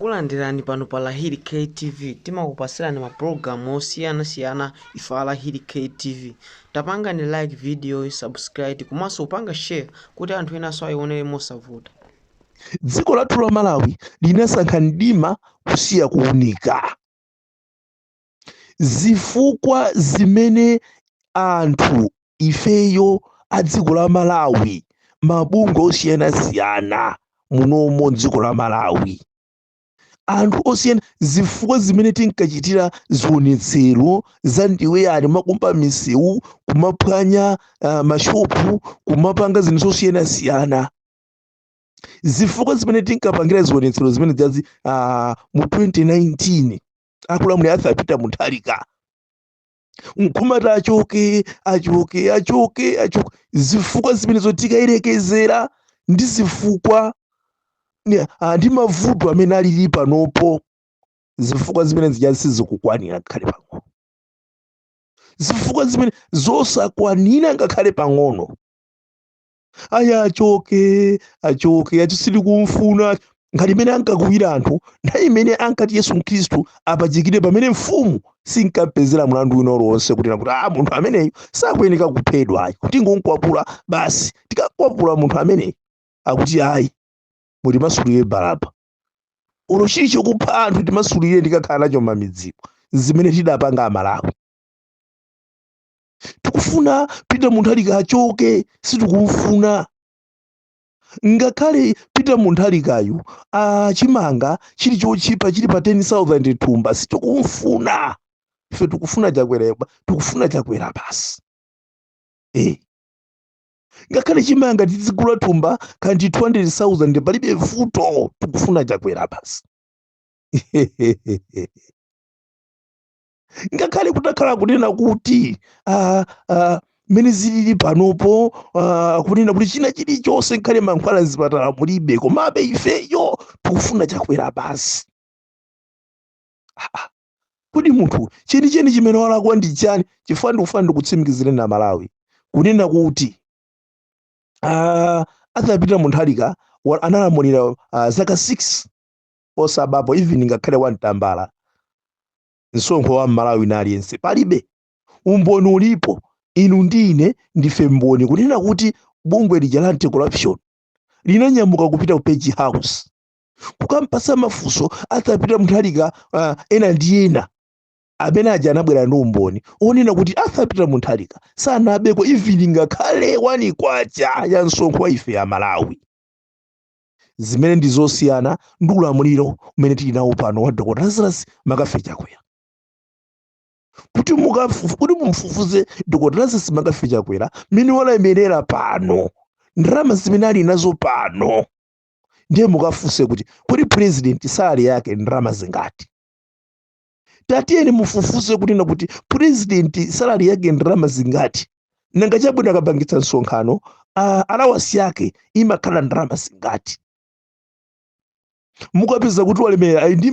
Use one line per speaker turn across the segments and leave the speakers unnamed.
Takulandirani pano pa Lahiri KTV. Timakupasirani mapulogalamu osiyana-siyana ife a Lahiri KTV. Tapangani like video, subscribe komanso upanga share kuti anthu enanso ayione mosavuta.
Dziko lathu la Malawi linasankha mdima kusiya kuwunika. Zifukwa zimene anthu ifeyo a dziko la Malawi, mabungwe osiyana-siyana munomo dziko la Malawi, anthu osiyana, zifukwa zimene tinkachitira zionetsero za ndiweyani makumba misewu, kumaphwanya mashopu, kumapanga zinthu zosiyana-siyana. Zifukwa zimene tinkapangira zionetsero zimene zazi mu 2019 akulamuli Arthur Peter Mutharika nkhumati achoke. Zifukwa zimene zotikairekezera ndi zifukwa ndi mavuto amene alili panopo. Zifukwa zimene sizikukwanira ngakhale pang'ono. Zifukwa zimene zosakwanira ngakhale pang'ono. Aya achoke sili kumfuna ngati imene ankakuwira anthu nthawi imene ankati Yesu Khristu apachikire pamene mfumu sinkapezera mlandu wina uliwonse kuti munthu ameneyo sakuyeneka kuphedwa ayi kuti ngonkwapula basi tikakwapula munthu ameneyo akuti ayi mutimasulire Baraba. Ulo chili chokupha anthu timasulire ndikakhala nacho mamidziko. Zimene tidapanga Amalawi. Tikufuna Peter Mutharika achoke, sitikumfuna. Ngakhale Peter Mutharikayu chimanga chili chochipa chili pa 10,000 thumba sitikumfuna. Ife tikufuna chakwera basi. Ngakhale chimanga tizigula thumba kanti 200,000 palibe vuto, tikufuna chakwera basi. Ngakhale kutakhala kunena kuti mene zilili panopo kunena kuti china chilichonse nkhale mankhwala zipatala mulibe, komabe ifeyo tikufuna chakwera basi. Kuti munthu chenicheni chimene walakwa ndi chani chifukwa ndikufuna ndikutsimikizireni na Malawi kunena kuti Arthur Peter Mutharika analamulira zaka 6 osabapo even ngakhale wamtambala msonkho wa Malawi na aliyense palibe. Umboni ulipo, inu ndine ndife mboni kunena kuti bungwe lija la anti-corruption linanyamuka kupita ku Page House kukampasa mafunso Arthur Peter Mutharika ena ndi ena amene aja anabwera ndi umboni onena kuti Arthur Peter Mutharika sanabeko even ngakhale 1 kwacha ya msonkho wa ife ya Malawi. Zimene ndi zosiyana ndi ulamuliro umene tili nawo pano wa Dr. Lazarus Makafe Chakwera. Kuti mumfufuze Dr. Lazarus Makafe Chakwera mini walemerera pano ndalama zimene ali nazo pano, ndiye mukafunse kuti president salary yake ndalama zingati. Tatiyeni mufufuze kuti president salary yake ndalama zingati, nanga chabwino akapangitsa msonkhano allowance yake imakhala ndalama zingati. Mukapeza kuti walemerera ndi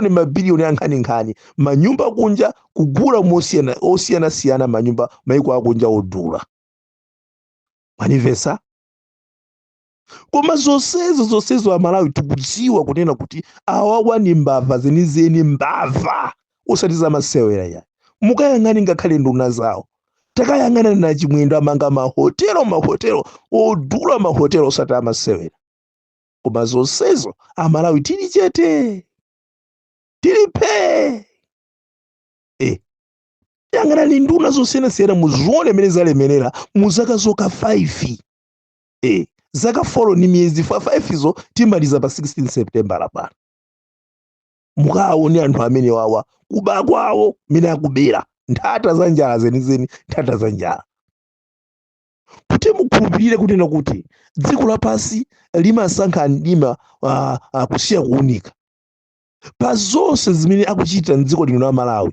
mabiliyoni ankhani manyumba kunja kugula osiyana-siyana manyumba maiko akunja odula. Manivesa? Koma zonsezo Amalawi tikudziwa kunena kuti awawa ni mbava zenizeni mbava osati zamasewera ya. Mukayang'ani ngakhale nduna zawo. Takayang'ana na chimwendo amanga mahotelo odula mahotelo osati amasewera. Koma zonsezo Amalawi tili chete, tilipe. Yang'ana ni nduna zosiyana-siyana muzione mene zalemerera muzaka zoka 5. Zaka 4 ni miyezi 5 izo timaliza pa 16 September lapano. Mukaone anthu amene wawa kuba kwawo mene akubera nthata za njala zenizeni, nthata za njala. Kuti mukhulupirire kunena kuti dziko lapansi limasankha mdima kusiya kuwunika. Pa zonse zimene akuchita mdziko lino la Malawi,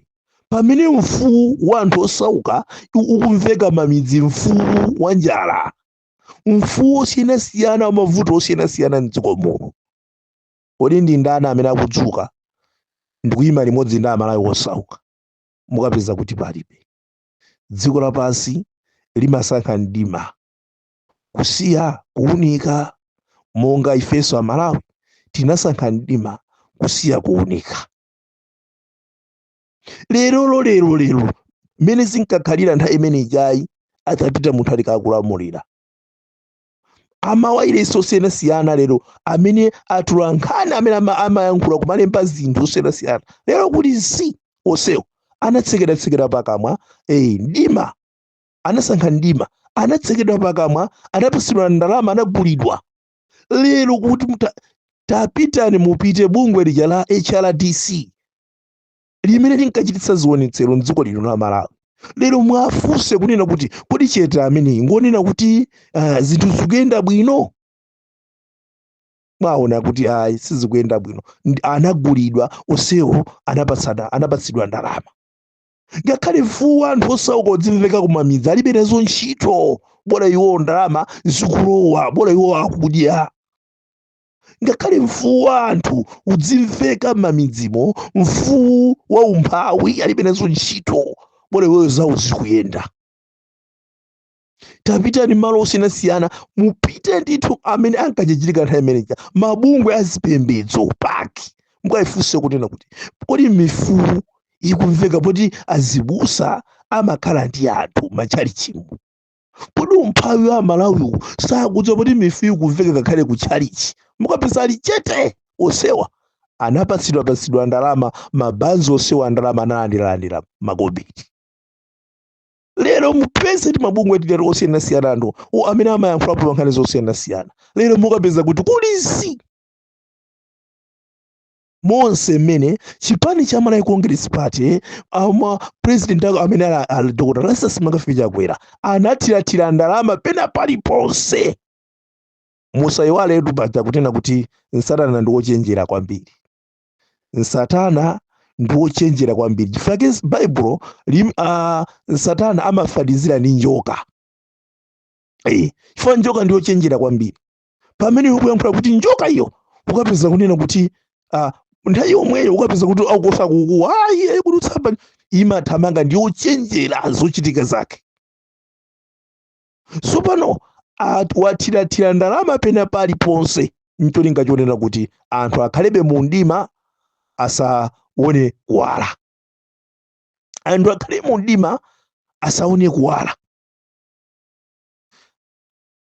pamene mfuwu wa anthu osauka ukumveka mamidzi, mfuwu wa njala, mfuwu osiyana-siyana wa mavuto osiyana-siyana mdziko muno, kodi ndi ndani amene akudzuka ndikuyima limodzi ndi Amalawi osauka? Mukapeza kuti palibe. Dziko lapansi limasankha mdima kusiya kuwunika, monga ifeso Amalawi tinasankha mdima kusiya kuunika. Lero mmene zinkakhalira nthawi imene ijayi atapita munthu ali kakulamulira. Amawayilesi osiyanasiyana lero amene atula nkhani amene amayankhula kumalemba zinthu osiyanasiyana lero kuti si onsewo anatsekedwa pakamwa. Mdima anasankha mdima, anatsekedwa pakamwa, anapasidwa ndalama, anagulidwa. Lero kuti tapitani mupite bungwe lija la HRDC limene linkachititsa zionetsero mdziko lino la Malawi. Lero mwafunse kunena kuti kodi Chete ameneyi ngonena kuti zinthu zikuyenda bwino. Mwaona kuti ayi sizikuyenda bwino, anagulidwa onsewo, anapatsidwa ndalama. Ngakhale mfuwu anthu osauka odzimveka kumamidzi alibe nazo ntchito, bora iwo ndalama zikulowa, bora iwo akudya. Ngakhale mfuwu anthu udzimveka m'mamidzimo, mfuwu wa umphawi alibe nazo ntchito, bora iwo zawo zikuyenda. Tapitani malo osiyanasiyana, mupite ndithu amene ankachitika nthawi imeneyi, mabungwe azipembedzo paki, mukayifunse kunena kuti kodi mifuwu ikumveka poti azibusa amakhala ndi anthu matchalichimu. Kodi umphawi wa Malawiwu sakudziwa poti mifuwu ikumveka ngakhale ku tchalichi. Mukapeza ali Chete onsewa anapatsidwa ndalama, mabanzi onsewa ndalama analandira makobiri. Lero mupeze ti mabungwe lero osiyanasiyana ndo amene amayankhulapo pa nkhani zosiyanasiyana. Lero mukapeza kuti kulisi monse mmene chipani cha Malawi Congress Party president amene ali Dr. Lazarus Makaficha Chakwera anathirathira ndalama pena paliponse. Musayiwale paja kunena kuti Satana ndi wochenjera kwambiri. Satana ndi wochenjera kwambiri. Chifukwa Bible Satana amafanizira ndi njoka. Chifukwa njoka ndi wochenjera kwambiri. Pamene ukuyankhula kuti njoka iyo ukapeza kunena kuti nthawi yomweyo ukapeza kuti akukosa kuku ayi kudutsapa imathamanga ndi wochenjera zochitika zake. So pano wathirathira ndalama pena paliponse mcholinga chonena kuti anthu akhalebe mu mdima asaone kuwala. Anthu akhale mu mdima asaone kuwala.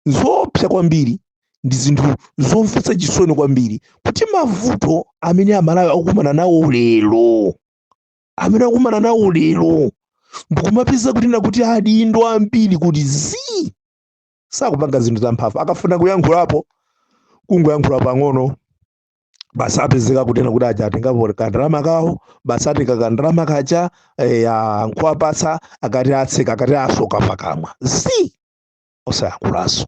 Zoopsa kwambiri ndi zinthu zomvetsa chisoni kwambiri kuti mavuto amene Amalawi akumana nawo lero ndikumapeza kunena kuti adindo ambiri kuti sakupanga zinthu zamphamvu. Akafuna kuyankhulapo kungoyankhula pang'ono basi apezeka kunena kuti aja atengapo kandalama kawo, basi atenga kandalama kaja nkhwapatsa akati atseka akati asoka pakamwa osayankhulanso.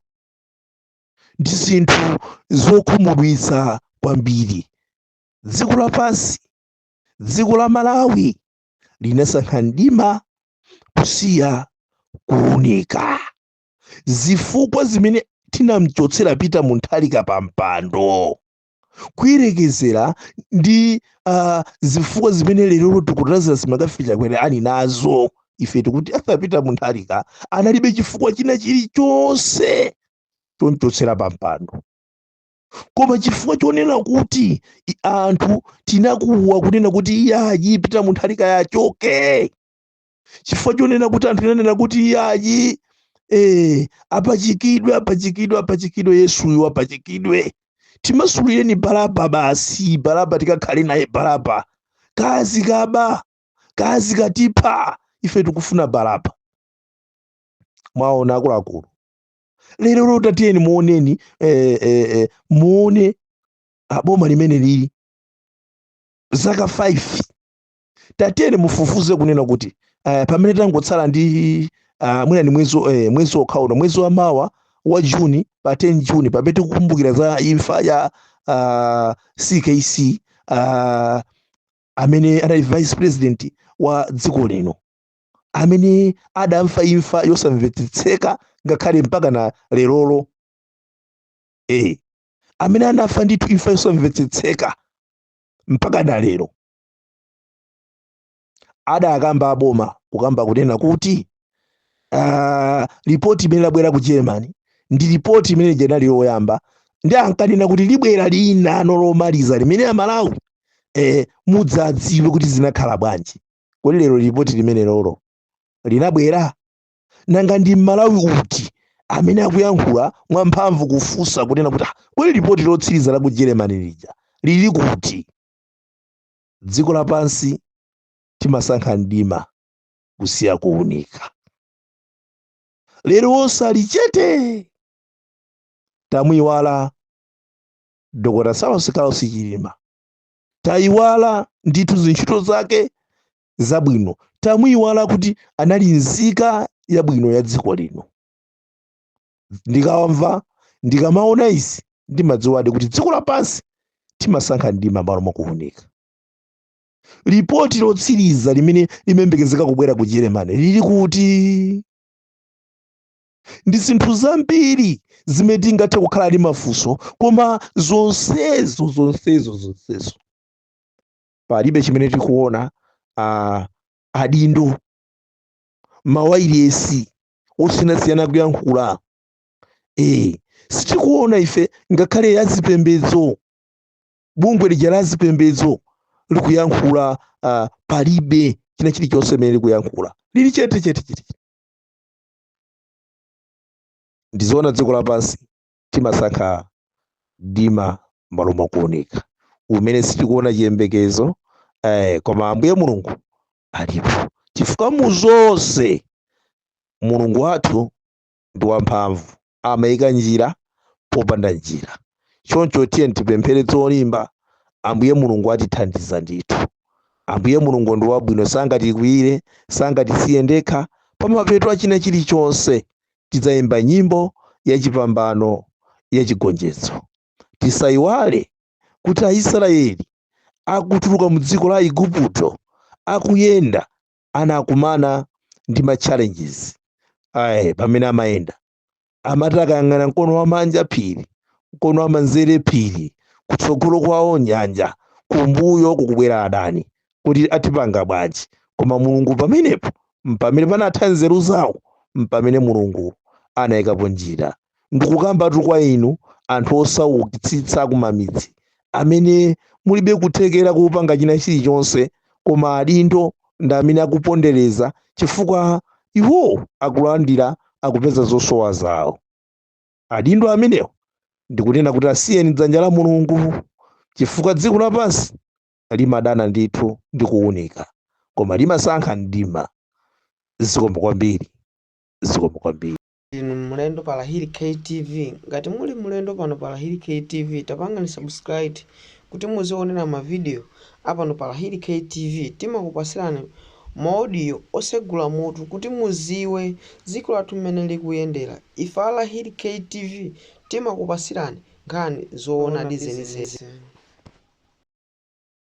Ndi zinthu zokhumudwitsa kwambiri. Dziko lapansi, dziko la Malawi linasankha mdima kusiya kuunika. Zifukwa zimene tinamchotsera Peter Mutharika pa mpando kuyerekezera ndi zifukwa zimene lero Dr. Lazarus Makaficha Chakwera ali nazo. Ife tikuti Peter Mutharika analibe chifukwa china chilichonse chomchotsera pa mpando, koma chifukwa chonena kuti anthu tinakuwa kunena kuti iyayi Peter Mutharika yachoke. Chifukwa chonena kuti anthu tinanena kuti iyayi apachikidwe Yesuyo apachikidwe. Timasulireni Baraba basi, Baraba tikakhale naye Baraba. Kazi kaba, kazi katipa, ife tikufuna Baraba. Mwaona akuluakulu. Lero tatiyeni muoneni muone boma limene lili zaka 5. Tatiyeni mufufuze kunena kuti pamene tangotsala ndi mwina ni mwezi okhauna, mwezi wa mawa wa Juni, pa 10 Juni pamene tikukumbukira za imfa ya CKC amene anali vice president wa dziko lino, amene adamfa imfa yosamvetsetseka ngakhale mpaka na lerolo. Amene anafa ndithu imfa yosamvetsetseka mpaka na lero. Akamba aboma kukamba kunena kuti ripoti imene labwera ku Germany ndi ripoti imene jenali yoyamba, ndi ankanena kuti libwera lina lomaliza limene Malawi mudzadziwe kuti zinakhala bwanji. Kodi lero ripoti limene lolo linabwera nanga ndi Malawi uti amene akuyankhula mwamphamvu kufunsa kunena kuti kodi ripoti lotsiriza la ku Germany lija lili kuti? Dziko lapansi timasankha mdima kusiya kuwunika. Lero osali chete tamuiwala Dr. Saulos Carlos Chilima, tayiwala ndithu zintchito zake zabwino, tamuiwala kuti anali nzika yabwino ya dziko lino. Ndikamva ndikamaona izi ndimadziwadi kuti dziko lapansi timasankha mdima malo mwakuwunika. Ripoti lotsiriza limene limembekezeka kubwera ku Germany lili kuti? Ndi zinthu zambiri zimene tingathe kukhala ali mafunso, koma zonsezo palibe chimene tikuona. Adindo mawayilesi osiyanasiyana kuyankhula. Sitikuona ife ngakhale yazipembedzo, bungwe lija la zipembedzo likuyankhula. Palibe china chilichonse chimene likuyankhula, lili chete. Ndizoona dziko lapansi timasankha mdima malo mwakuwunika, umene sitikuona chiyembekezo. Koma Ambuye Mulungu alipo, chifukwa mu zonse Mulungu wathu ndi wamphamvu, amayika njira popanda njira. Choncho tiye tipemphere zolimba, Ambuye Mulungu atithandiza ndithu. Ambuye Mulungu ndi wabwino, sangatikwiyire, sangatisiye ndekha. Pamapeto achina chilichonse tidzayimba nyimbo yachipambano yachigonjetso. Tisayiwale kuti Aisraeli akutuluka mu dziko la Igupto akuyenda anakumana ndi ma challenges. Pamene amayenda amati akayang'ana mkono wamanja phiri, mkono wamanzere phiri, kutsogolo kwawo nyanja, kumbuyo kukubwera adani. Kuti atipanga bwanji? Koma Mulungu pamenepo, pamene panatha nzeru zawo, pamene Mulungu anayikapo njira. Ndikukambatu kwa inu anthu osaukitsitsa kumamidzi, amene mulibe kuthekera kupanga china chilichonse, koma adindo ndi amene akupondereza chifukwa iwo akulandira, akupeza zosowa zawo. Adindo amenewo ndikunena kuti asiyeni dzanja la Mulungu, chifukwa dziko lapansi limadana ndithu ndi kuwunika, koma limasankha mdima. Zikomo kwambiri.
Inu mlendo pa Lahiri KTV, ngati muli mlendo pano pa Lahiri KTV, tapangani subscribe kuti muzionera mavideo apano pa Lahiri KTV. Timakupasirani maaudio osegula mutu kuti muziwe dziko lathu mmene likuyendera. Ife Lahiri KTV timakupasirani nkhani zoona ndi zenizeni.